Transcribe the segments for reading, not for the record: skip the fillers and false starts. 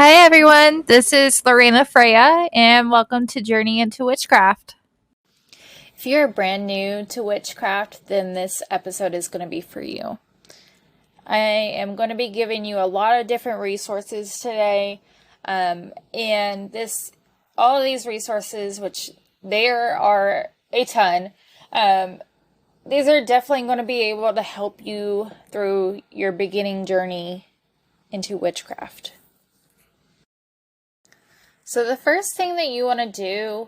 Hi everyone, this is Lorena Freya, and welcome to Journey into Witchcraft. If you're brand new to Witchcraft, then this episode is going to be for you. I am going to be giving you a lot of different resources today, and all of these resources, which there are a ton, these are definitely going to be able to help you through your beginning journey into witchcraft. So the first thing that you want to do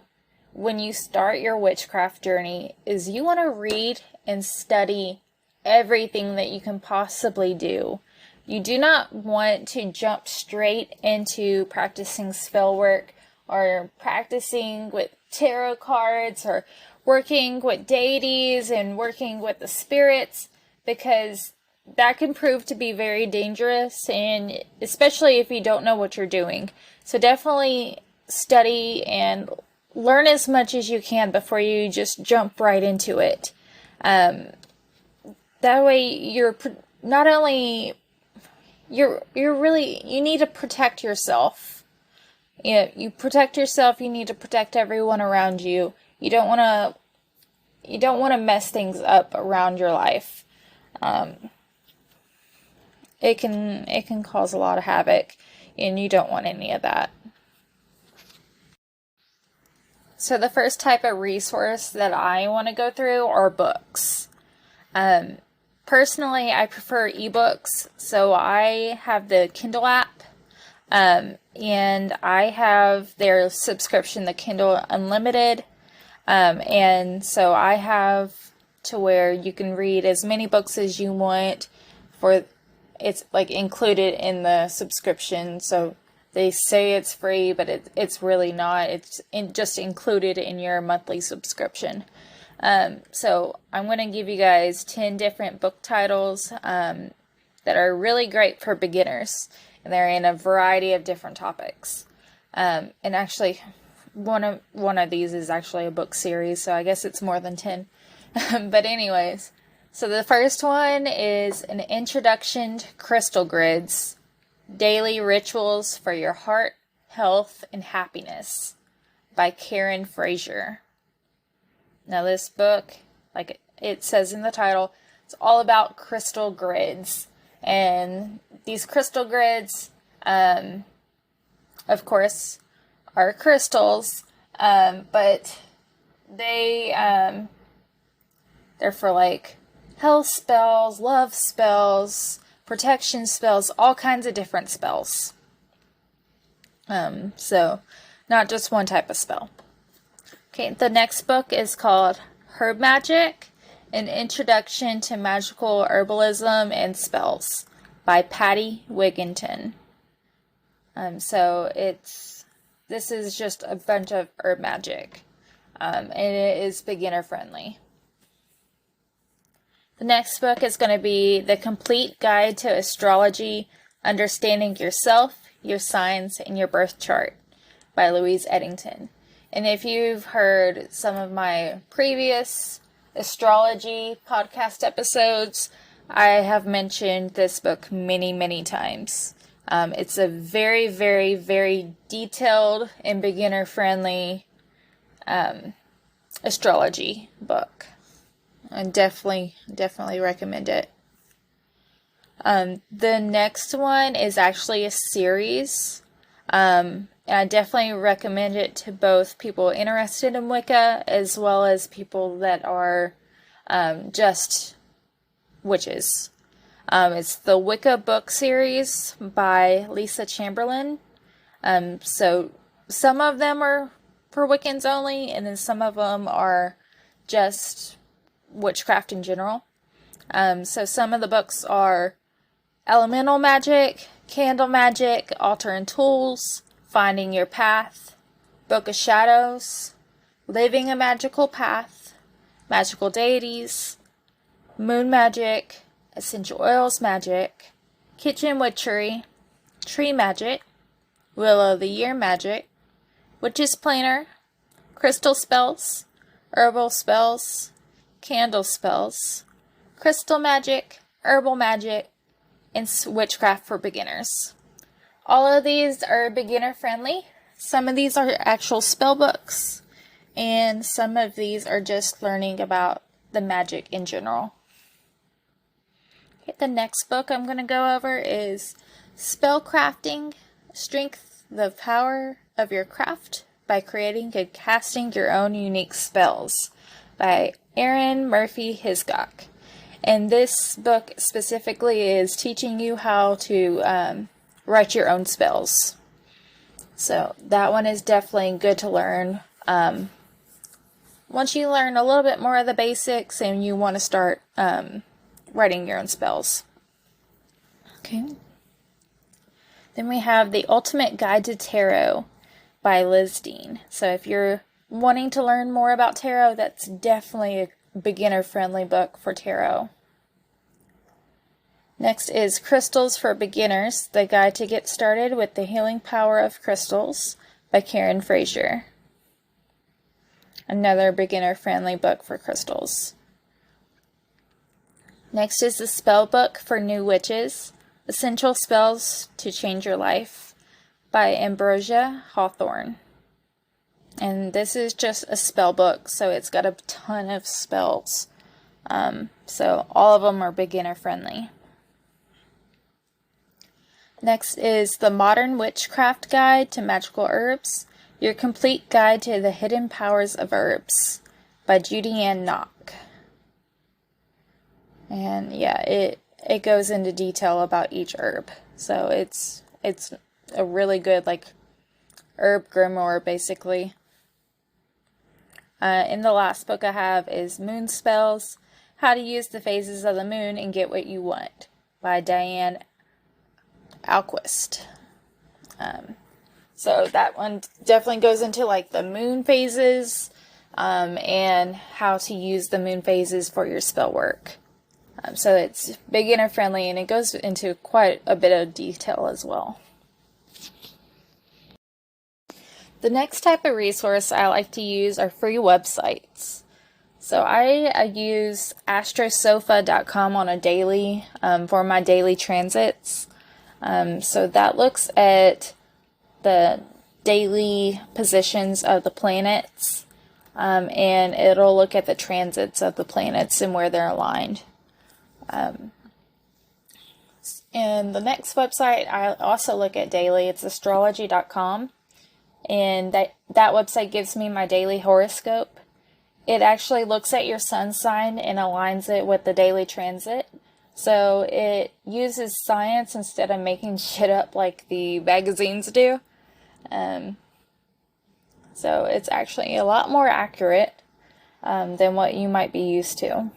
when you start your witchcraft journey is you want to read and study everything that you can possibly do. You do not want to jump straight into practicing spell work or practicing with tarot cards or working with deities and working with the spirits, because that can prove to be very dangerous, and especially if you don't know what you're doing. So definitely study and learn as much as you can before you just jump right into it. That way you're not only, you need to protect yourself. You protect yourself, you need to protect everyone around you. You don't want to mess things up around your life. It can cause a lot of havoc, and you don't want any of that. So the first type of resource that I want to go through are books. Personally, I prefer ebooks, so I have the Kindle app, and I have their subscription, the Kindle Unlimited, and so I have to where you can read as many books as you want it's like included in the subscription. So they say it's free, but it's really not. It's just included in your monthly subscription. So I'm going to give you guys 10 different book titles that are really great for beginners. And they're in a variety of different topics. And actually, one of these is actually a book series, so I guess it's more than 10. But anyways, so the first one is An Introduction to Crystal Grids, Daily Rituals for Your Heart, Health, and Happiness by Karen Frazier. Now this book, like it says in the title, it's all about crystal grids. And these crystal grids, of course, are crystals, but they're for like health spells, love spells, protection spells, all kinds of different spells. So not just one type of spell. Okay, the next book is called Herb Magic, An Introduction to Magical Herbalism and Spells by Patty Wigginton. So this is just a bunch of herb magic, and it is beginner friendly. The next book is going to be The Complete Guide to Astrology, Understanding Yourself, Your Signs, and Your Birth Chart by Louise Eddington. And if you've heard some of my previous astrology podcast episodes, I have mentioned this book many, many times. It's a very, very, very detailed and beginner-friendly astrology book. I definitely recommend it. The next one is actually a series. And I definitely recommend it to both people interested in Wicca as well as people that are just witches. It's the Wicca book series by Lisa Chamberlain. So some of them are for Wiccans only, and then some of them are just witchcraft in general. So some of the books are Elemental Magic, Candle Magic, Altar and Tools, Finding Your Path, Book of Shadows, Living a Magical Path, Magical Deities, Moon Magic, Essential Oils Magic, Kitchen Witchery, Tree Magic, Will of the Year Magic, Witch's Planner, Crystal Spells, Herbal Spells, Candle Spells, Crystal Magic, Herbal Magic, and Witchcraft for Beginners. All of these are beginner friendly. Some of these are actual spell books, and some of these are just learning about the magic in general. Okay, the next book I'm going to go over is Spellcrafting, Strength the Power of Your Craft by Creating and Casting Your Own Unique Spells by Erin Murphy Hiscock. And this book specifically is teaching you how to write your own spells. So that one is definitely good to learn. Once you learn a little bit more of the basics and you want to start writing your own spells. Okay. Then we have The Ultimate Guide to Tarot by Liz Dean. So if you're wanting to learn more about tarot, that's definitely a beginner-friendly book for tarot. Next is Crystals for Beginners, The Guide to Get Started with the Healing Power of Crystals by Karen Frazier. Another beginner-friendly book for crystals. Next is the Spell Book for New Witches, Essential Spells to Change Your Life by Ambrosia Hawthorne. And this is just a spell book, so it's got a ton of spells. So all of them are beginner friendly. Next is The Modern Witchcraft Guide to Magical Herbs, Your Complete Guide to the Hidden Powers of Herbs by Judy Ann Nock. And yeah, it goes into detail about each herb. So it's a really good herb grimoire basically. And the last book I have is Moon Spells, How to Use the Phases of the Moon and Get What You Want by Diane Alquist. So that one definitely goes into the moon phases and how to use the moon phases for your spell work. So it's beginner friendly and it goes into quite a bit of detail as well. The next type of resource I like to use are free websites. So I use astrosofa.com on a daily for my daily transits. So that looks at the daily positions of the planets and it'll look at the transits of the planets and where they're aligned. And the next website I also look at daily, it's astrology.com. And that website gives me my daily horoscope. It actually looks at your sun sign and aligns it with the daily transit. So it uses science instead of making shit up like the magazines do. So it's actually a lot more accurate than what you might be used to.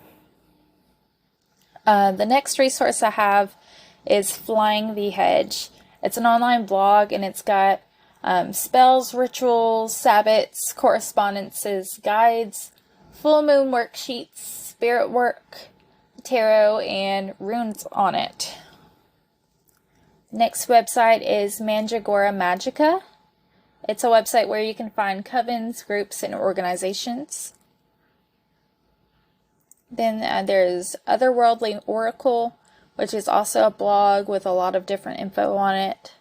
The next resource I have is Flying the Hedge. It's an online blog and it's got spells, rituals, sabbats, correspondences, guides, full moon worksheets, spirit work, tarot, and runes on it. Next website is Mandragora Magica. It's a website where you can find covens, groups, and organizations. Then there's Otherworldly Oracle, which is also a blog with a lot of different info on it.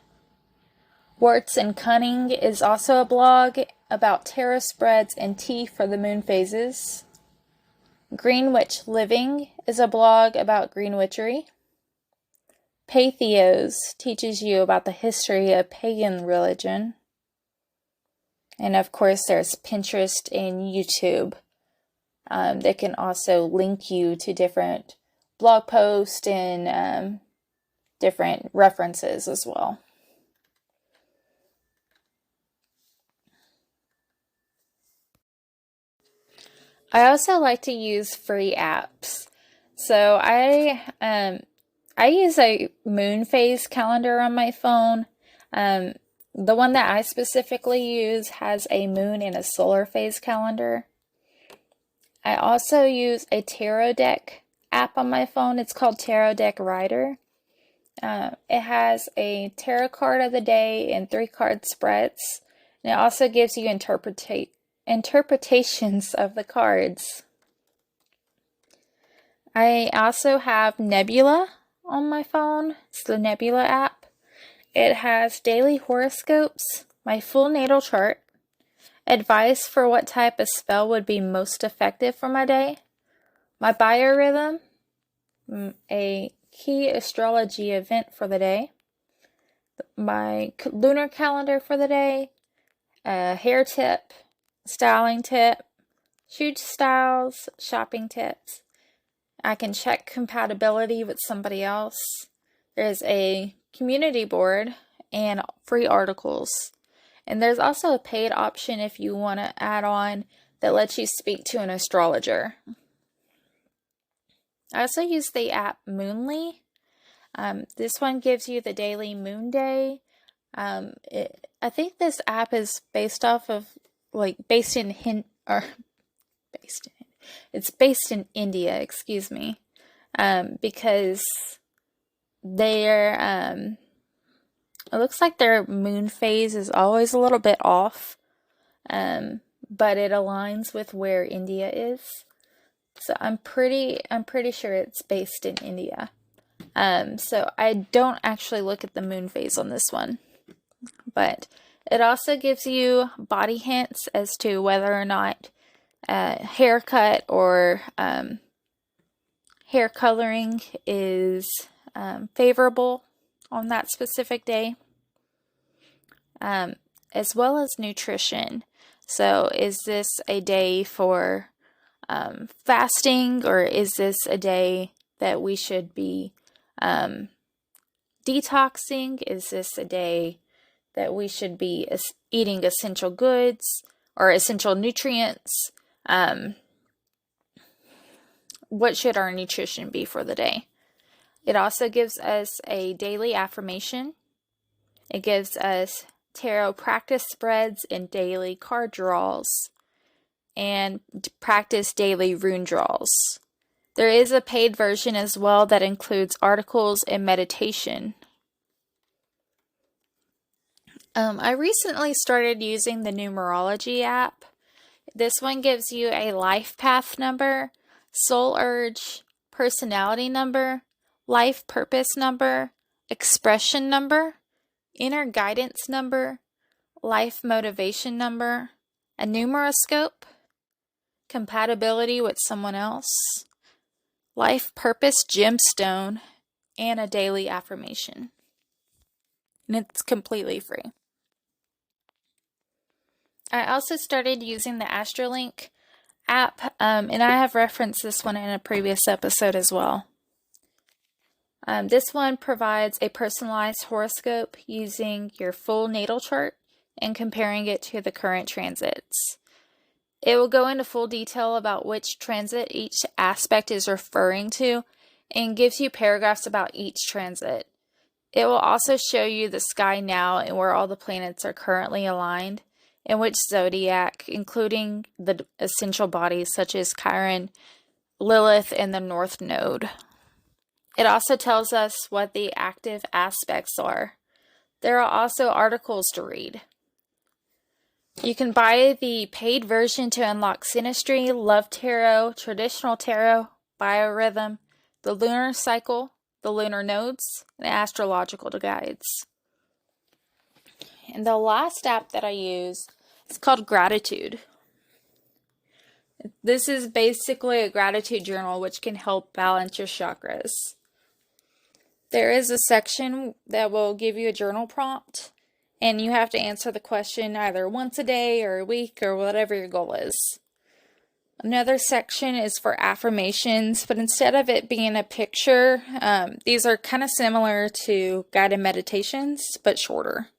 Warts and Cunning is also a blog about tarot spreads and tea for the moon phases. Green Witch Living is a blog about green witchery. Patheos teaches you about the history of pagan religion. And of course there's Pinterest and YouTube that can also link you to different blog posts and different references as well. I also like to use free apps. So I use a moon phase calendar on my phone. The one that I specifically use has a moon and a solar phase calendar. I also use a tarot deck app on my phone. It's called Tarot Deck Writer. It has a tarot card of the day and 3 card spreads. And it also gives you interpretations of the cards. I also have Nebula on my phone. It's the Nebula app. It has daily horoscopes, my full natal chart, advice for what type of spell would be most effective for my day, my biorhythm, a key astrology event for the day, my lunar calendar for the day, a hair tip, styling tip, shoe styles, shopping tips. I can check compatibility with somebody else. There's a community board and free articles. And there's also a paid option if you want to add on that lets you speak to an astrologer. I also use the app Moonly. This one gives you the daily moon day. I think this app is based off of, based in India, excuse me, because they're, it looks like their moon phase is always a little bit off, but it aligns with where India is. So I'm pretty sure it's based in India. So I don't actually look at the moon phase on this one, but it also gives you body hints as to whether or not haircut or hair coloring is favorable on that specific day, as well as nutrition. So is this a day for fasting, or is this a day that we should be detoxing? Is this a day that we should be eating essential goods or essential nutrients? What should our nutrition be for the day? It also gives us a daily affirmation. It gives us tarot practice spreads and daily card draws, and practice daily rune draws. There is a paid version as well that includes articles and meditation. I recently started using the numerology app. This one gives you a life path number, soul urge, personality number, life purpose number, expression number, inner guidance number, life motivation number, a numeroscope, compatibility with someone else, life purpose gemstone, and a daily affirmation. And it's completely free. I also started using the Astrolink app, and I have referenced this one in a previous episode as well. This one provides a personalized horoscope using your full natal chart and comparing it to the current transits. It will go into full detail about which transit each aspect is referring to and gives you paragraphs about each transit. It will also show you the sky now and where all the planets are currently aligned, and which zodiac, including the essential bodies such as Chiron, Lilith, and the North Node. It also tells us what the active aspects are. There are also articles to read. You can buy the paid version to unlock Synastry, Love Tarot, Traditional Tarot, Biorhythm, the Lunar Cycle, the Lunar Nodes, and astrological guides. And the last app that I use is called Gratitude. This is basically a gratitude journal which can help balance your chakras. There is a section that will give you a journal prompt, and you have to answer the question either once a day or a week or whatever your goal is. Another section is for affirmations, but instead of it being a picture, these are kind of similar to guided meditations, but shorter.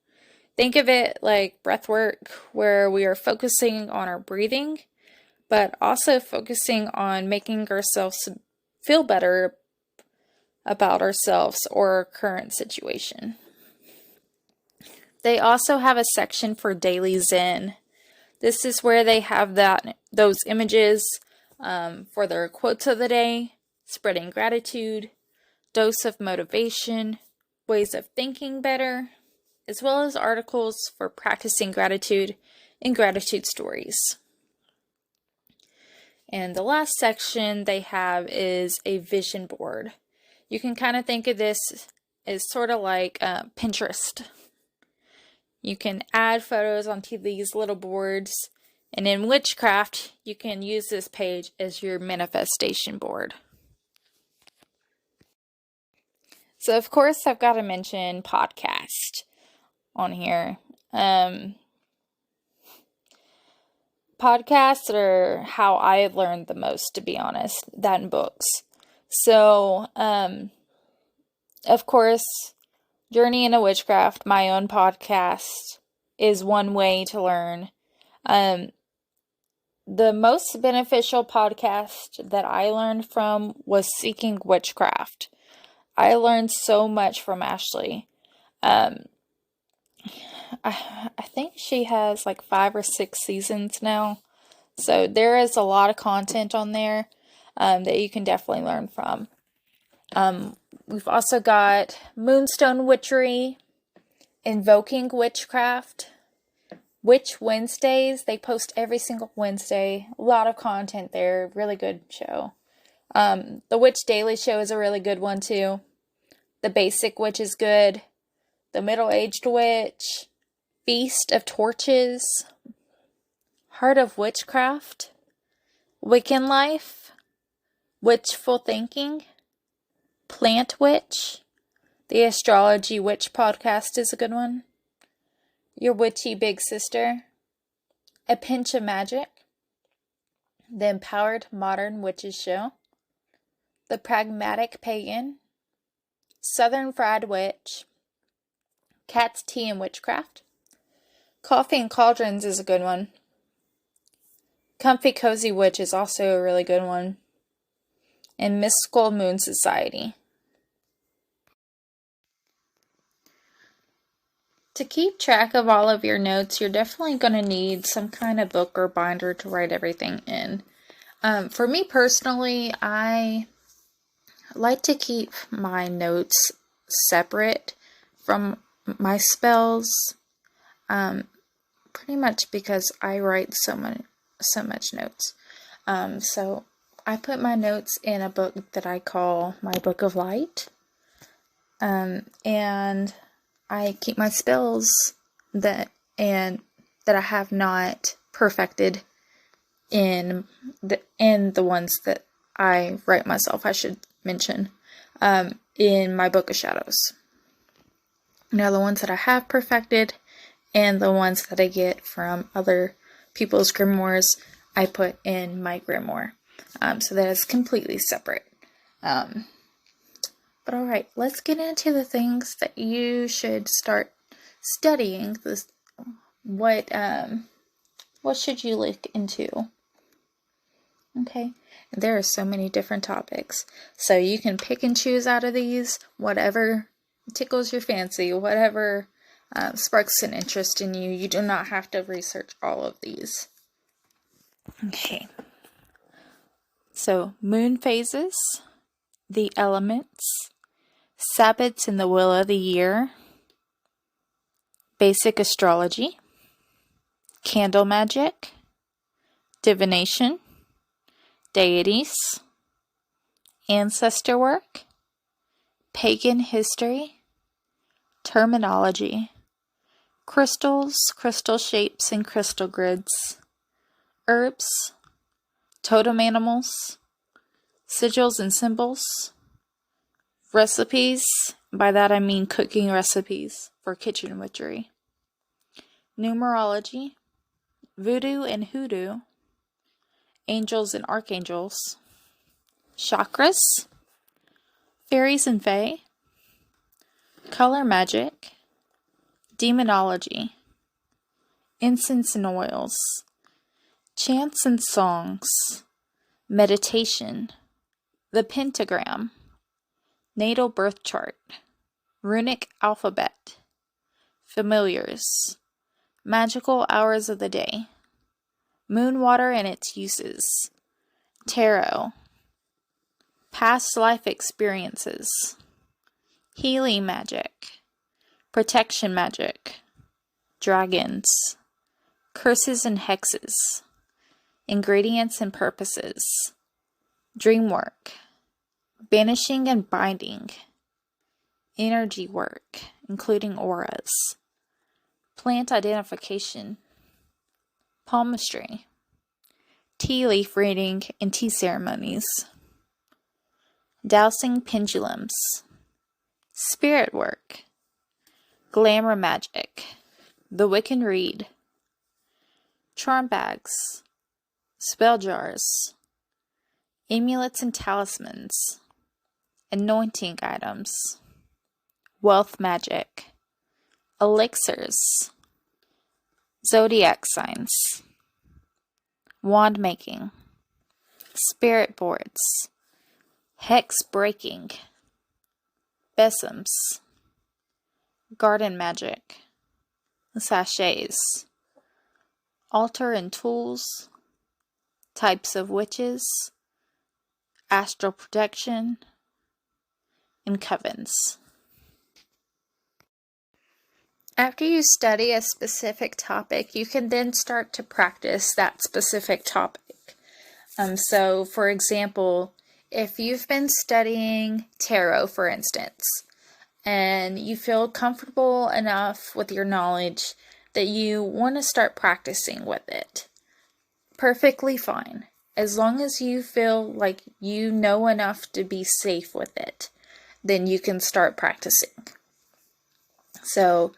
Think of it like breath work, where we are focusing on our breathing, but also focusing on making ourselves feel better about ourselves or our current situation. They also have a section for daily Zen. This is where they have those images for their quotes of the day, spreading gratitude, dose of motivation, ways of thinking better, as well as articles for practicing gratitude and gratitude stories. And the last section they have is a vision board. You can kind of think of this is sort of like Pinterest. You can add photos onto these little boards, and in Witchcraft, you can use this page as your manifestation board. So, of course, I've got to mention podcast on here. Podcasts are how I learned the most, to be honest, than books. So, of course, Journey into Witchcraft, my own podcast, is one way to learn. The most beneficial podcast that I learned from was Seeking Witchcraft. I learned so much from Ashley. I think she has like 5 or 6 seasons now. So there is a lot of content on there that you can definitely learn from. We've also got Moonstone Witchery, Invoking Witchcraft, Witch Wednesdays. They post every single Wednesday. A lot of content there. Really good show. The Witch Daily Show is a really good one too. The Basic Witch is good. The Middle-Aged Witch. Feast of Torches. Heart of Witchcraft. Wiccan Life. Witchful Thinking. Plant Witch. The Astrology Witch podcast is a good one. Your Witchy Big Sister. A Pinch of Magic. The Empowered Modern Witches Show. The Pragmatic Pagan. Southern Fried Witch. Cat's Tea and Witchcraft. Coffee and Cauldrons is a good one. Comfy Cozy Witch is also a really good one. And Mystical Moon Society. To keep track of all of your notes, you're definitely going to need some kind of book or binder to write everything in. For me personally, I like to keep my notes separate from my spells, pretty much because I write so much notes. So I put my notes in a book that I call my Book of Light, and I keep my spells that I have not perfected in the ones that I write myself, I should mention, in my Book of Shadows. Now, the ones that I have perfected and the ones that I get from other people's grimoires, I put in my grimoire. So that is completely separate. But alright, let's get into the things that you should start studying. What should you look into? Okay, there are so many different topics. So you can pick and choose out of these, whatever tickles your fancy, whatever sparks an interest in you. You do not have to research all of these. Okay. So, moon phases, the elements, Sabbats in the Wheel of the Year, basic astrology, candle magic, divination, deities, ancestor work, pagan history, terminology, crystals, crystal shapes and crystal grids, herbs, totem animals, sigils and symbols, recipes, by that I mean cooking recipes for kitchen witchery, numerology, voodoo and hoodoo, angels and archangels, chakras, fairies and fae, color magic, demonology, incense and oils, chants and songs, meditation, the pentagram, natal birth chart, runic alphabet, familiars, magical hours of the day, moon water and its uses, tarot, past life experiences, healing magic, protection magic, dragons, curses and hexes, ingredients and purposes, dream work, banishing and binding, energy work, including auras, plant identification, palmistry, tea leaf reading and tea ceremonies, dowsing pendulums, spirit work, glamour magic, the Wiccan reed, charm bags, spell jars, amulets and talismans, anointing items, wealth magic, elixirs, zodiac signs, wand making, spirit boards, hex breaking, besoms, garden magic, sachets, altar and tools, types of witches, astral protection, and covens. After you study a specific topic, you can then start to practice that specific topic. So, for example, if you've been studying tarot, for instance, and you feel comfortable enough with your knowledge that you want to start practicing with it, perfectly fine. As long as you feel like you know enough to be safe with it, then you can start practicing. So,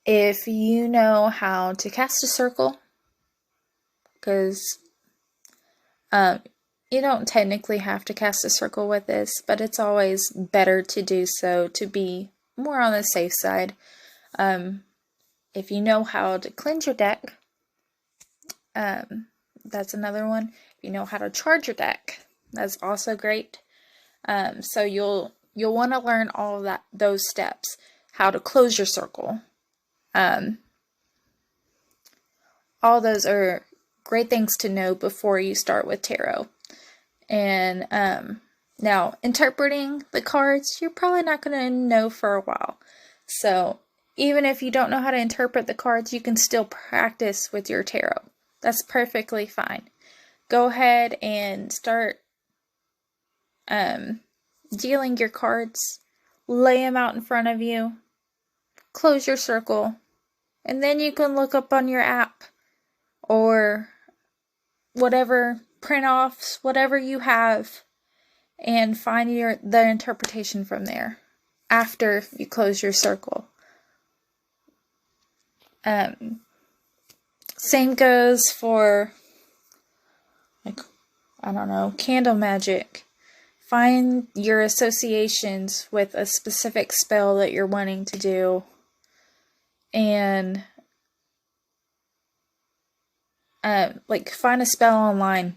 if you know how to cast a circle, because you don't technically have to cast a circle with this, but it's always better to do so to be more on the safe side. If you know how to cleanse your deck, that's another one. If you know how to charge your deck, that's also great. So you'll want to learn all of those steps. How to close your circle. All those are great things to know before you start with tarot. And now, interpreting the cards, you're probably not going to know for a while. So, even if you don't know how to interpret the cards, you can still practice with your tarot. That's perfectly fine. Go ahead and start dealing your cards. Lay them out in front of you. Close your circle. And then you can look up on your app or whatever, print offs, whatever you have, and find the interpretation from there after you close your circle. Same goes for, candle magic. Find your associations with a specific spell that you're wanting to do, and find a spell online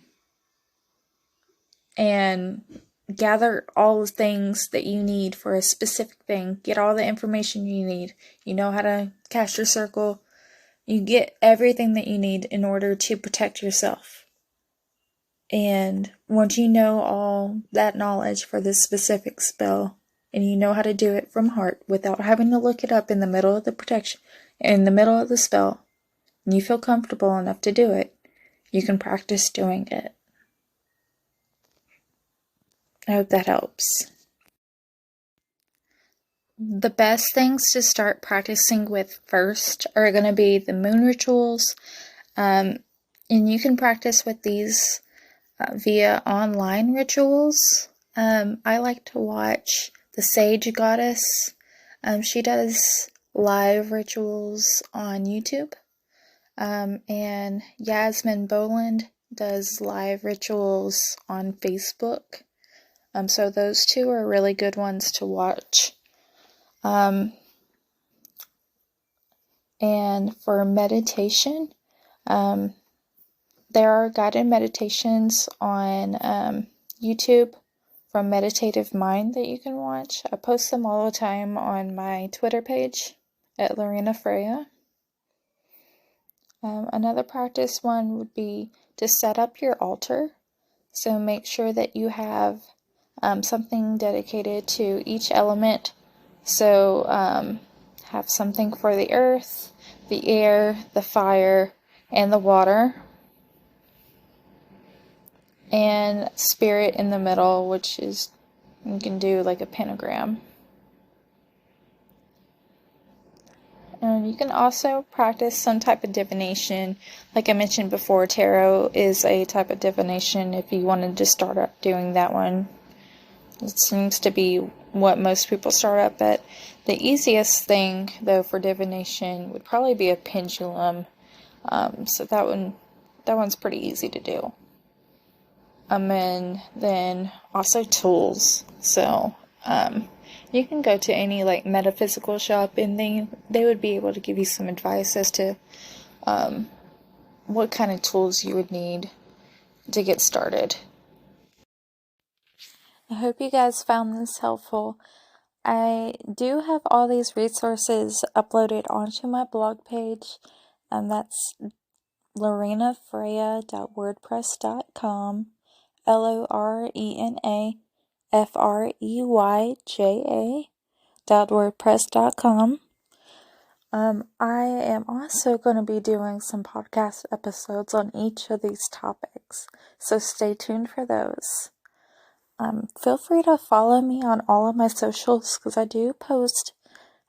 and gather all the things that you need for a specific thing. Get all the information you need. You know how to cast your circle. You get everything that you need in order to protect yourself. And once you know all that knowledge for this specific spell, and you know how to do it from heart without having to look it up in the middle of the spell, and you feel comfortable enough to do it, you can practice doing it. I hope that helps. The best things to start practicing with first are going to be the moon rituals, and you can practice with these via online rituals. I like to watch the Sage Goddess. She does live rituals on YouTube, and Yasmin Boland does live rituals on Facebook. So those two are really good ones to watch. And for meditation, there are guided meditations on YouTube from Meditative Mind that you can watch. I post them all the time on my Twitter page at Lorena Freya. Another practice one would be to set up your altar. So make sure that you have something dedicated to each element. So have something for the earth, the air, the fire, and the water. And spirit in the middle, which is You can do like a pentagram. And you can also practice some type of divination. Like I mentioned before, tarot is a type of divination if you wanted to start up doing that one. It seems to be what most people start up at. The easiest thing, though, for divination would probably be a pendulum. So that one's pretty easy to do. And then also tools. So, you can go to any like metaphysical shop and they would be able to give you some advice as to what kind of tools you would need to get started. I hope you guys found this helpful. I do have all these resources uploaded onto my blog page, and that's lorenafreya.wordpress.com, LORENAFREYJA.wordpress.com. I am also going to be doing some podcast episodes on each of these topics, so stay tuned for those. Feel free to follow me on all of my socials because I do post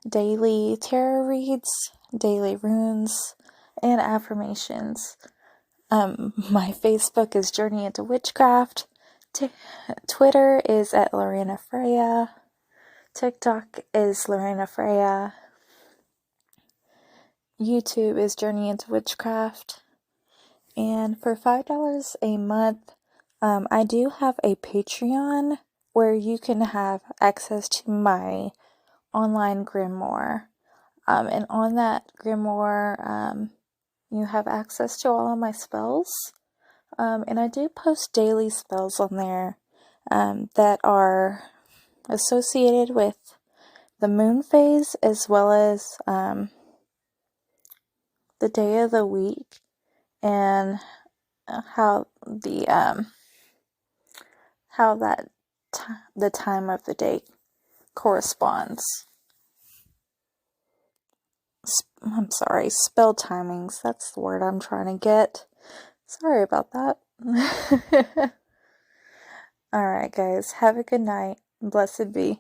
daily tarot reads, daily runes, and affirmations. My Facebook is Journey into Witchcraft. Twitter is at Lorena Freya. TikTok is Lorena Freya. YouTube is Journey into Witchcraft. And for $5 a month, I do have a Patreon where you can have access to my online grimoire. And on that grimoire, you have access to all of my spells. And I do post daily spells on there that are associated with the moon phase as well as the day of the week and how the time of the day corresponds. I'm sorry, spell timings. That's the word I'm trying to get. Sorry about that. Alright, guys. Have a good night. Blessed be.